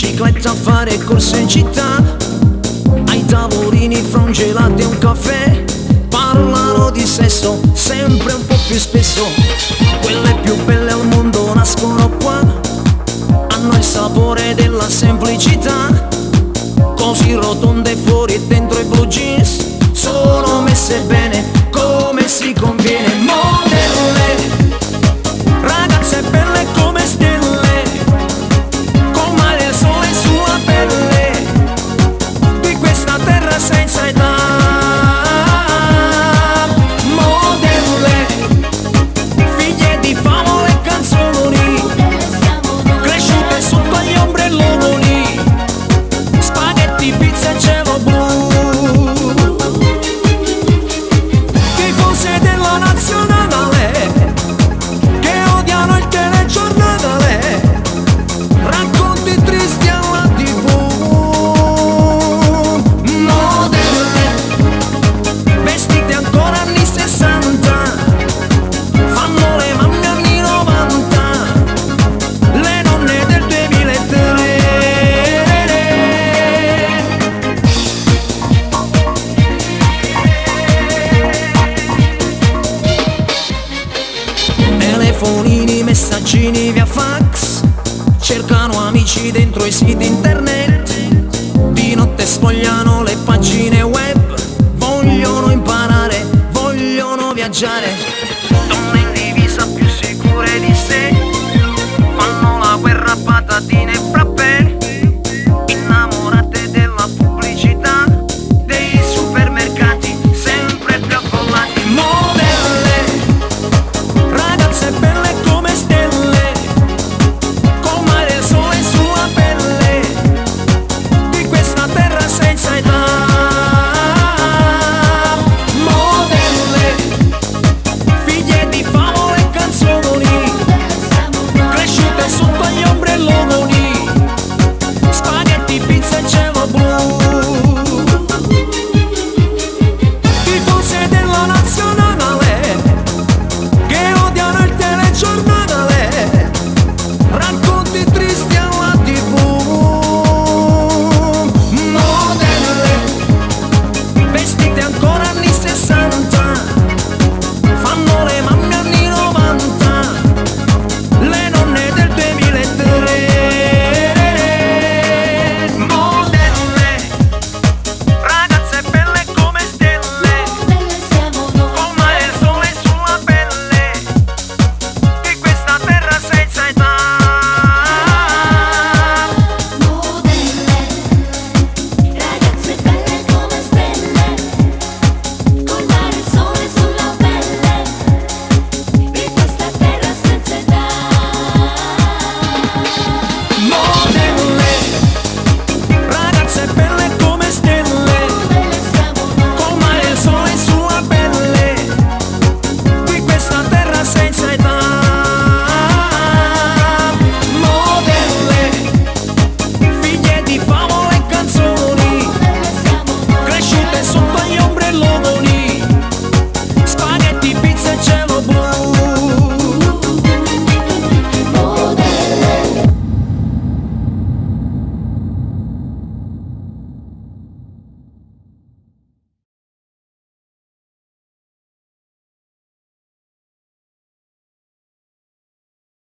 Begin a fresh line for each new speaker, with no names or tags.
bicicletta a fare corse in città, ai tavolini fra un gelato e un caffè. Parlano di sesso sempre un po' più spesso, quelle più belle al mondo nascono qua. Hanno il sapore della semplicità, così rotonde fuori e dentro i blue jeans. Sono messe bene come si conviene, modelle, ragazze belle come stelle, col mare e il sole sulla pelle, di questa terra senza età. Modelle, figlie di favole e canzoni, cresciute sotto agli ombrelloni, spaghetti, pizza e cielo blu. Tifose della nazionale che odiano il telegiornale, racconti tristi alla TV. Modelle, vestite ancora anni 60, fanno le mamme anni 90, le nonne del 2003. Telefonini, messaggini via fax, cercano amici dentro i siti internet, di notte sfogliano le pagine web, vogliono imparare, vogliono viaggiare. Donne in divisa più sicure di sé, fanno la guerra a patatine